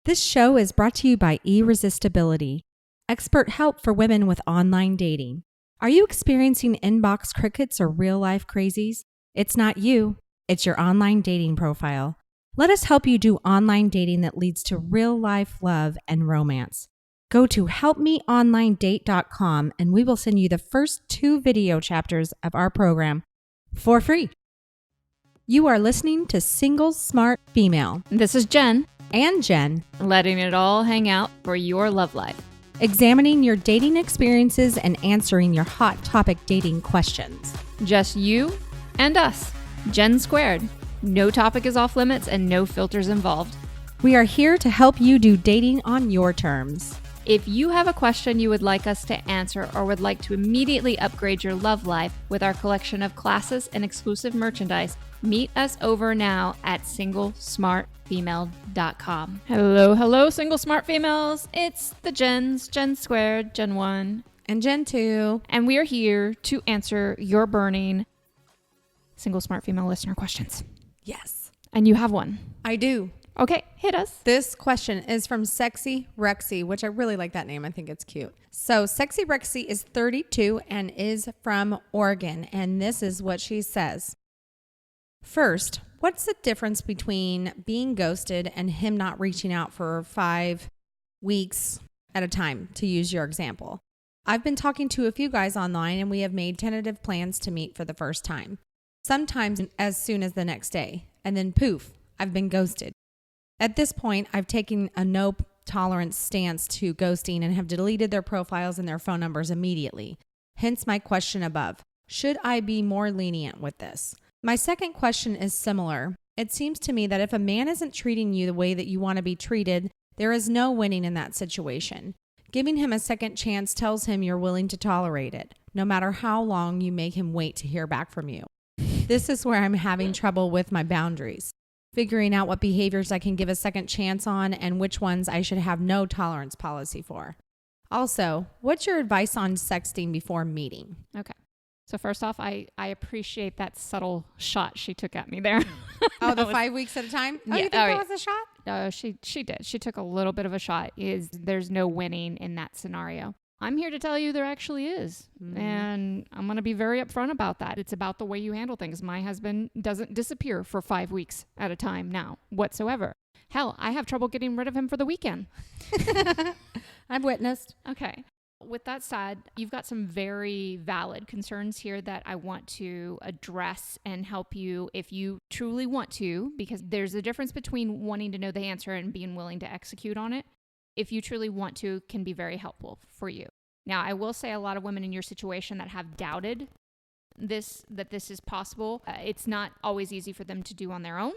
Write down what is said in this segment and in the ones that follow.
This show is brought to you by Irresistibility, expert help for women with online dating. Are you experiencing inbox crickets or real-life crazies? It's not you, it's your online dating profile. Let us help you do online dating that leads to real-life love and romance. Go to helpmeonlinedate.com and we will send you the first 2 video chapters of our program for free. You are listening to Single Smart Female. This is Jen. And Jen, Letting it all hang out for your love life. examining your dating experiences and answering your hot topic dating questions. Just you and us. Jen squared. No topic is off limits and no filters involved. We are here to help you do dating on your terms. If you have a question you would like us to answer or would like to immediately upgrade your love life with our collection of classes and exclusive merchandise, meet us over now at singlesmartfemale.com. Hello, single smart females. It's the Jens, Jen squared, Gen 1. And Jen 2. And we are here to answer your burning single smart female listener questions. Yes, And you have one. I do. Okay, hit us. This question is from Sexy Rexy, which I really like that name. I think it's cute. So Sexy Rexy is 32 and is from Oregon. And this is what she says. First, what's the difference between being ghosted and him not reaching out for 5 weeks at a time, to use your example? I've been talking to a few guys online and we have made tentative plans to meet for the first time. Sometimes as soon as the next day. And then poof, I've been ghosted. At this point, I've taken a no tolerance stance to ghosting and have deleted their profiles and their phone numbers immediately. Hence my question above. Should I be more lenient with this? My second question is similar. It seems to me that if a man isn't treating you the way that you want to be treated, there is no winning in that situation. Giving him a second chance tells him you're willing to tolerate it, no matter how long you make him wait to hear back from you. This is where I'm having trouble with my boundaries. Figuring out what behaviors I can give a second chance on and which ones I should have no tolerance policy for. Also, what's your advice on sexting before meeting? Okay. So first off, I appreciate that subtle shot she took at me there. Oh, the 5 weeks at a time? Oh, Yeah, you think that was a shot? She did. She took a little bit of a shot. There's no winning in that scenario. I'm here to tell you there actually is. Mm-hmm. And I'm going to be very upfront about that. It's about the way you handle things. My husband doesn't disappear for 5 weeks at a time now whatsoever. Hell, I have trouble getting rid of him for the weekend. I've witnessed. Okay. With that said, you've got some very valid concerns here that I want to address and help you if you truly want to, because there's a difference between wanting to know the answer and being willing to execute on it. If you truly want to, can be very helpful for you. Now, I will say a lot of women in your situation that have doubted that this is possible, it's not always easy for them to do on their own.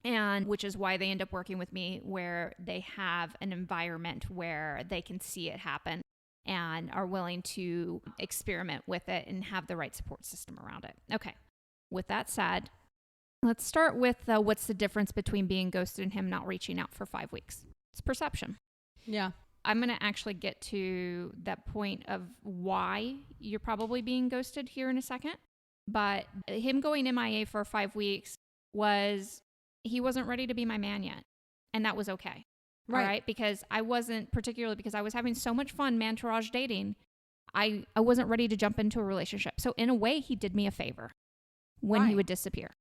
And which is why they end up working with me where they have an environment where they can see it happen and are willing to experiment with it and have the right support system around it. Okay. With that said, let's start with what's the difference between being ghosted and him not reaching out for 5 weeks. It's perception. Yeah. I'm going to actually get to that point of why you're probably being ghosted here in a second. But him going MIA for 5 weeks he wasn't ready to be my man yet. And that was okay. Right. All right. Because I wasn't, particularly because I was having so much fun Mantourage dating, I wasn't ready to jump into a relationship. So in a way, he did me a favor when he would disappear.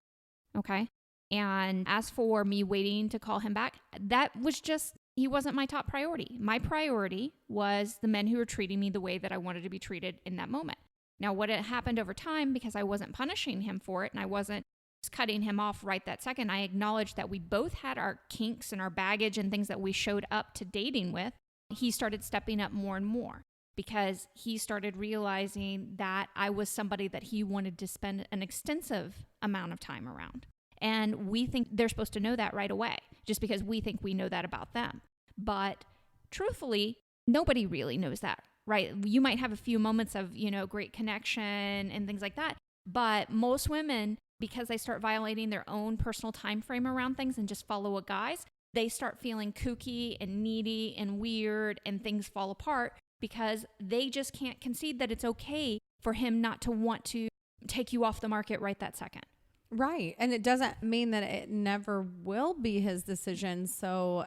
Okay. And as for me waiting to call him back, that was just, he wasn't my top priority. My priority was the men who were treating me the way that I wanted to be treated in that moment. Now, what had happened over time, because I wasn't punishing him for it and I wasn't just cutting him off right that second, I acknowledged that we both had our kinks and our baggage and things that we showed up to dating with. He started stepping up more and more because he started realizing that I was somebody that he wanted to spend an extensive amount of time around. And we think they're supposed to know that right away, just because we think we know that about them. But truthfully, nobody really knows that, right? You might have a few moments of, great connection and things like that. But most women, because they start violating their own personal time frame around things and just follow a guy's, they start feeling kooky and needy and weird and things fall apart because they just can't concede that it's okay for him not to want to take you off the market right that second. Right. And it doesn't mean that it never will be his decision. So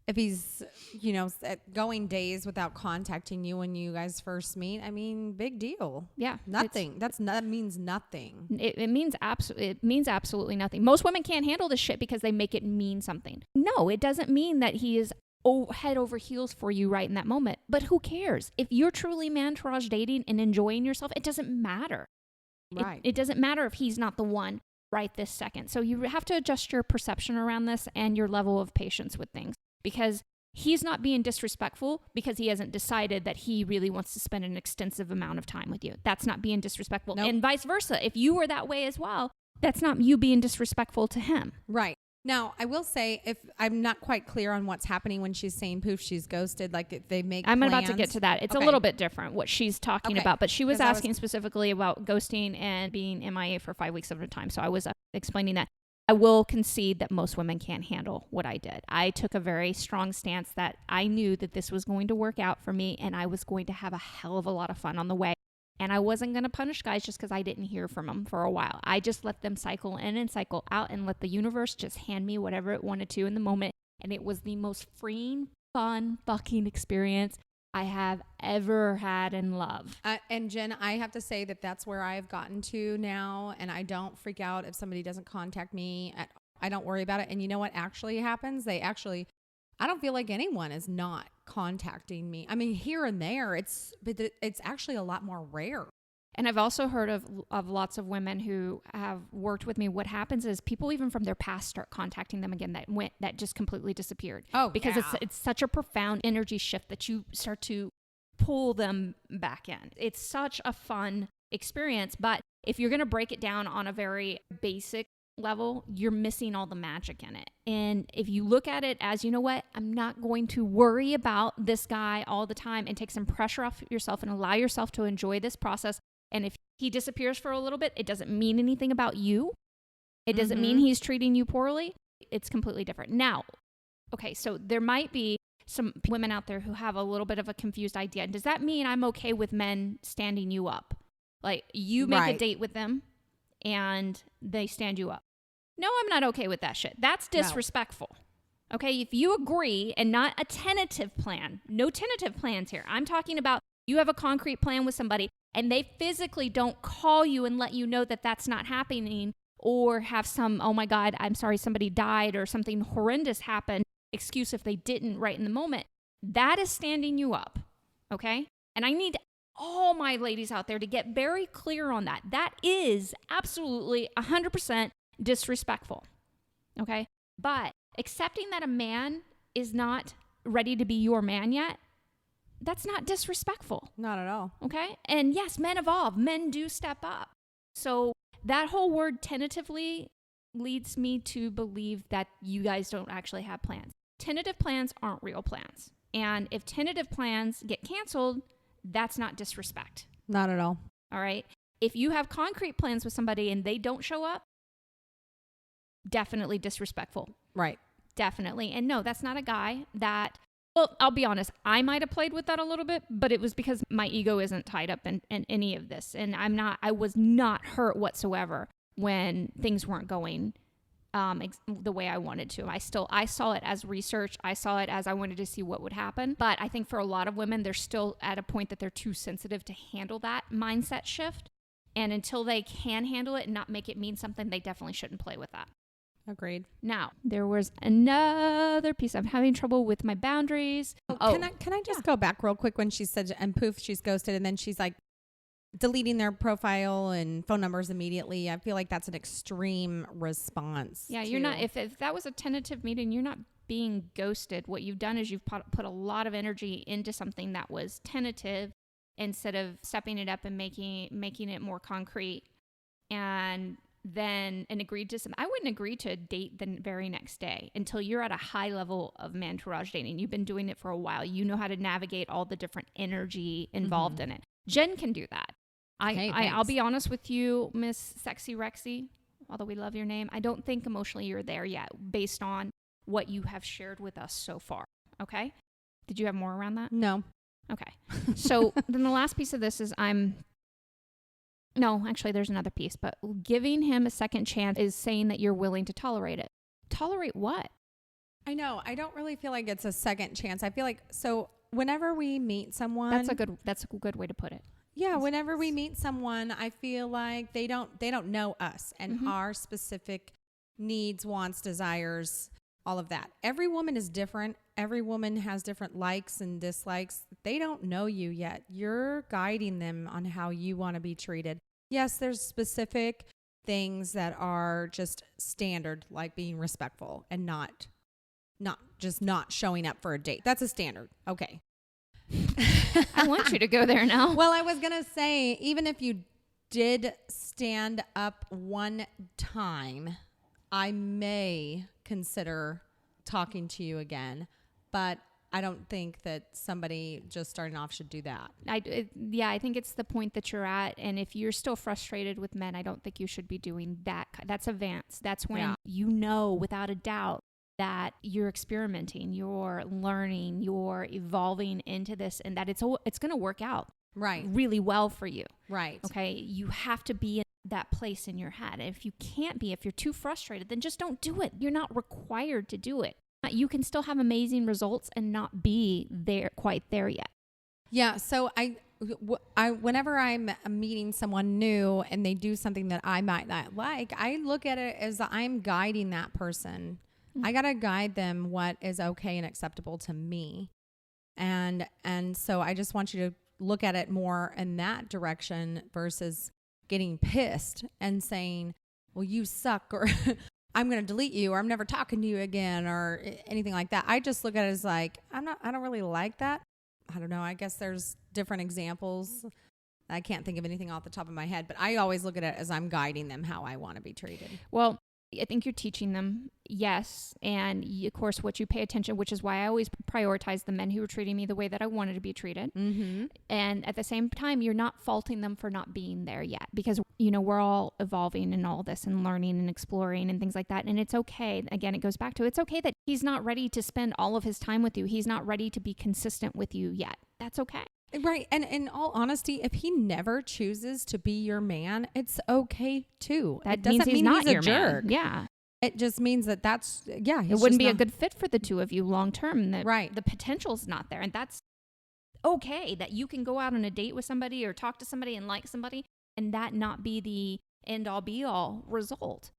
if he's, going days without contacting you when you guys first meet, I mean, big deal. Yeah. Nothing. That means nothing. It means absolutely nothing. Most women can't handle this shit because they make it mean something. No, it doesn't mean that he is head over heels for you right in that moment. But who cares? If you're truly Mantourage dating and enjoying yourself, it doesn't matter. Right. It doesn't matter if he's not the one right this second. So you have to adjust your perception around this and your level of patience with things, because he's not being disrespectful because he hasn't decided that he really wants to spend an extensive amount of time with you. That's not being disrespectful. Nope. And vice versa. If you were that way as well, that's not you being disrespectful to him. Right. Now, I will say, if I'm not quite clear on what's happening when she's saying poof, she's ghosted, like if they make I'm plans. about to get to that. It's a little bit different what she's talking about, but she was asking specifically about ghosting and being MIA for 5 weeks at a time. So I was explaining that. I will concede that most women can't handle what I did. I took a very strong stance that I knew that this was going to work out for me and I was going to have a hell of a lot of fun on the way. And I wasn't going to punish guys just because I didn't hear from them for a while. I just let them cycle in and cycle out and let the universe just hand me whatever it wanted to in the moment. And it was the most freeing, fun fucking experience I have ever had in love. And Jen, I have to say that that's where I've gotten to now. And I don't freak out if somebody doesn't contact me. I don't worry about it. And you know what actually happens? I don't feel like anyone is not contacting me. I mean, here and there, but it's actually a lot more rare. And I've also heard of lots of women who have worked with me. What happens is people even from their past start contacting them again that just completely disappeared. Oh, because yeah. it's such a profound energy shift that you start to pull them back in. It's such a fun experience. But if you're going to break it down on a very basic level, you're missing all the magic in it. And if you look at it as, you know what, I'm not going to worry about this guy all the time, and take some pressure off yourself and allow yourself to enjoy this process. And if he disappears for a little bit, it doesn't mean anything about you. It doesn't mean he's treating you poorly. It's completely different. Now, okay, so there might be some women out there who have a little bit of a confused idea. Does that mean I'm okay with men standing you up? Like you make a date with them and they stand you up. No, I'm not okay with that shit. That's disrespectful. No. Okay, if you agree and not a tentative plan, no tentative plans here. I'm talking about you have a concrete plan with somebody and they physically don't call you and let you know that that's not happening, or have some, oh my God, I'm sorry, somebody died or something horrendous happened, excuse if they didn't right in the moment. That is standing you up, okay? And I need all my ladies out there to get very clear on that. That is absolutely 100% disrespectful, okay? But accepting that a man is not ready to be your man yet, that's not disrespectful. Not at all. Okay? And yes, men evolve. Men do step up. So that whole word tentatively leads me to believe that you guys don't actually have plans. Tentative plans aren't real plans. And if tentative plans get canceled, that's not disrespect. Not at all. All right? If you have concrete plans with somebody and they don't show up, definitely disrespectful. Right. Definitely. And no, that's not a guy that, well, I'll be honest, I might have played with that a little bit, but it was because my ego isn't tied up in any of this. And I was not hurt whatsoever when things weren't going the way I wanted to. I saw it as research. I saw it as I wanted to see what would happen. But I think for a lot of women, they're still at a point that they're too sensitive to handle that mindset shift. And until they can handle it and not make it mean something, they definitely shouldn't play with that. Agreed. Now, there was another piece. I'm having trouble with my boundaries. Can I just go back real quick when she said, and poof, she's ghosted, and then she's like deleting their profile and phone numbers immediately. I feel like that's an extreme response. Yeah, you're not, if that was a tentative meeting, you're not being ghosted. What you've done is you've put a lot of energy into something that was tentative instead of stepping it up and making it more concrete. And agreed to I wouldn't agree to a date the very next day until you're at a high level of Mantourage dating. You've been doing it for a while. You know how to navigate all the different energy involved in it. Jen can do that. I'll be honest with you, Miss Sexy Rexy, although we love your name, I don't think emotionally you're there yet based on what you have shared with us so far. Okay? Did you have more around that? No. Okay. So then the last piece of this is no, actually, there's another piece, but giving him a second chance is saying that you're willing to tolerate it. Tolerate what? I know. I don't really feel like it's a second chance. I feel like, so whenever we meet someone, That's a good way to put it. yeah, whenever we meet someone, I feel like they don't know us and our specific needs, wants, desires, all of that. Every woman is different. Every woman has different likes and dislikes. They don't know you yet. You're guiding them on how you want to be treated. Yes, there's specific things that are just standard, like being respectful and not showing up for a date. That's a standard. Okay. I want you to go there now. Well, I was going to say, even if you did stand up one time, I may consider talking to you again, but I don't think that somebody just starting off should do that. I think it's the point that you're at. And if you're still frustrated with men, I don't think you should be doing that. That's advanced. That's when you know without a doubt that you're experimenting, you're learning, you're evolving into this, and that it's going to work out really well for you. Right. Okay. You have to be in that place in your head. And if you can't be, if you're too frustrated, then just don't do it. You're not required to do it. You can still have amazing results and not be quite there yet. Yeah. So I whenever I'm meeting someone new and they do something that I might not like, I look at it as I'm guiding that person. I got to guide them what is okay and acceptable to me. And so I just want you to look at it more in that direction versus getting pissed and saying, well, you suck, or I'm going to delete you, or I'm never talking to you again, or anything like that. I just look at it as like, I don't really like that. I don't know. I guess there's different examples. I can't think of anything off the top of my head, but I always look at it as I'm guiding them how I want to be treated. Well, I think you're teaching them, yes. And of course, what you pay attention, which is why I always prioritize the men who were treating me the way that I wanted to be treated. Mm-hmm. And at the same time, you're not faulting them for not being there yet, because, we're all evolving in all this and learning and exploring and things like that. And it's okay. Again, it goes back to, it's okay that he's not ready to spend all of his time with you. He's not ready to be consistent with you yet. That's okay. Right. And in all honesty, if he never chooses to be your man, it's okay too. That doesn't mean he's not your jerk. Man. Yeah. It just means that it wouldn't be a good fit for the two of you long term. Right. The potential's not there. And that's okay that you can go out on a date with somebody or talk to somebody and like somebody and that not be the end all be all result.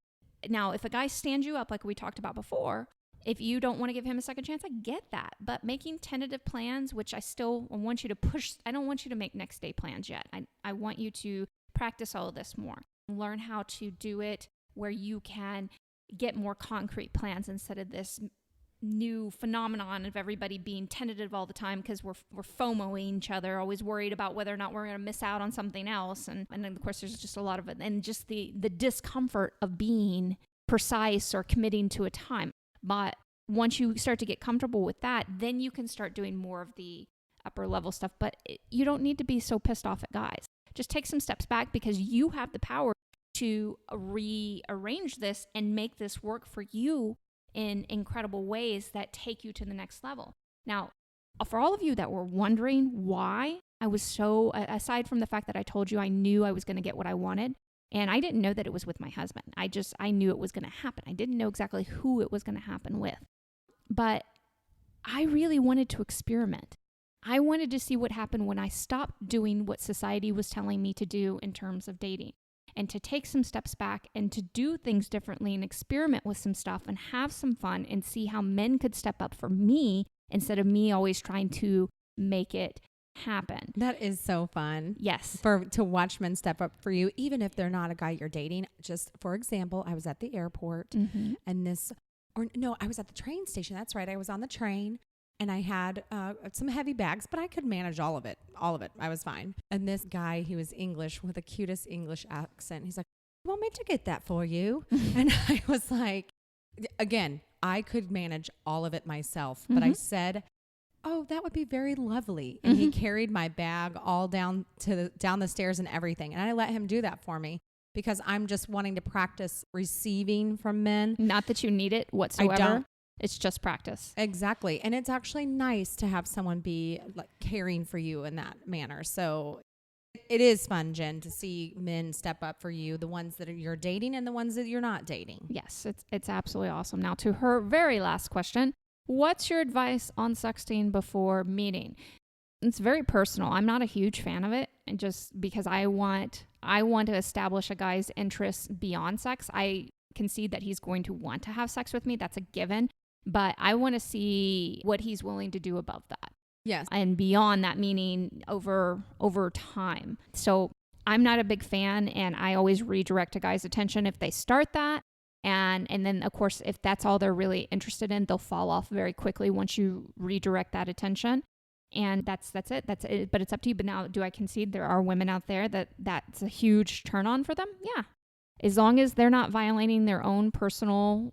Now, if a guy stands you up like we talked about before, if you don't want to give him a second chance, I get that. But making tentative plans, which I still want you to push, I don't want you to make next day plans yet. I want you to practice all of this more. Learn how to do it where you can get more concrete plans instead of this new phenomenon of everybody being tentative all the time because we're FOMOing each other, always worried about whether or not we're going to miss out on something else. And then, of course, there's just a lot of it. And just the discomfort of being precise or committing to a time. But once you start to get comfortable with that, then you can start doing more of the upper level stuff. But you don't need to be so pissed off at guys. Just take some steps back because you have the power to rearrange this and make this work for you in incredible ways that take you to the next level. Now, for all of you that were wondering why I was so, aside from the fact that I told you I knew I was going to get what I wanted, and I didn't know that it was with my husband. I knew it was going to happen. I didn't know exactly who it was going to happen with. But I really wanted to experiment. I wanted to see what happened when I stopped doing what society was telling me to do in terms of dating, and to take some steps back and to do things differently and experiment with some stuff and have some fun and see how men could step up for me instead of me always trying to make it happen. That is so fun. Yes. To watch men step up for you, even if they're not a guy you're dating. Just for example, I was at the airport and I was at the train station. That's right. I was on the train and I had some heavy bags, but I could manage all of it. I was fine. And this guy, he was English with the cutest English accent. He's like, "You want me to get that for you?" And I was like, again, I could manage all of it myself, but I said, "Oh, that would be very lovely." And he carried my bag all down the stairs and everything. And I let him do that for me because I'm just wanting to practice receiving from men. Not that you need it whatsoever. I don't. It's just practice. Exactly. And it's actually nice to have someone be like caring for you in that manner. So It is fun, Jen, to see men step up for you, the ones that you're dating and the ones that you're not dating. Yes, it's absolutely awesome. Now to her very last question, what's your advice on sexting before meeting? It's very personal. I'm not a huge fan of it, and just because I want to establish a guy's interest beyond sex. I concede that he's going to want to have sex with me. That's a given, but I want to see what he's willing to do above that. Yes. And beyond that, meaning over time. So I'm not a big fan, and I always redirect a guy's attention if they start that. And then, of course, if that's all they're really interested in, they'll fall off very quickly once you redirect that attention. And that's it. That's it. But it's up to you. But now, do I concede there are women out there that's a huge turn on for them? Yeah. As long as they're not violating their own personal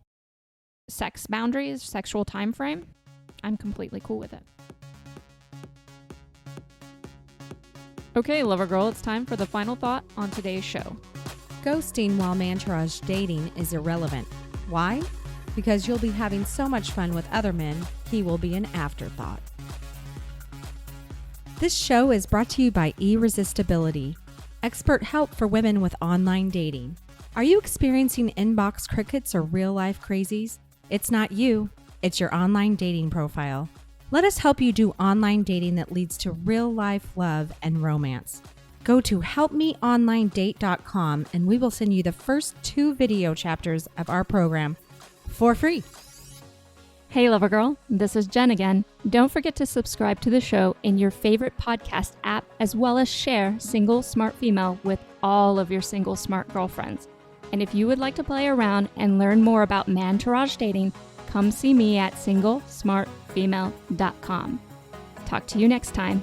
sex boundaries, sexual time frame, I'm completely cool with it. Okay, lover girl, it's time for the final thought on today's show. Ghosting while Mantourage dating is irrelevant. Why? Because you'll be having so much fun with other men, he will be an afterthought. This show is brought to you by Irresistibility, expert help for women with online dating. Are you experiencing inbox crickets or real-life crazies? It's not you, it's your online dating profile. Let us help you do online dating that leads to real-life love and romance. Go to helpmeonlinedate.com and we will send you the first 2 video chapters of our program for free. Hey, lover girl, this is Jen again. Don't forget to subscribe to the show in your favorite podcast app, as well as share Single Smart Female with all of your single smart girlfriends. And if you would like to play around and learn more about Mantourage dating, come see me at singlesmartfemale.com. Talk to you next time.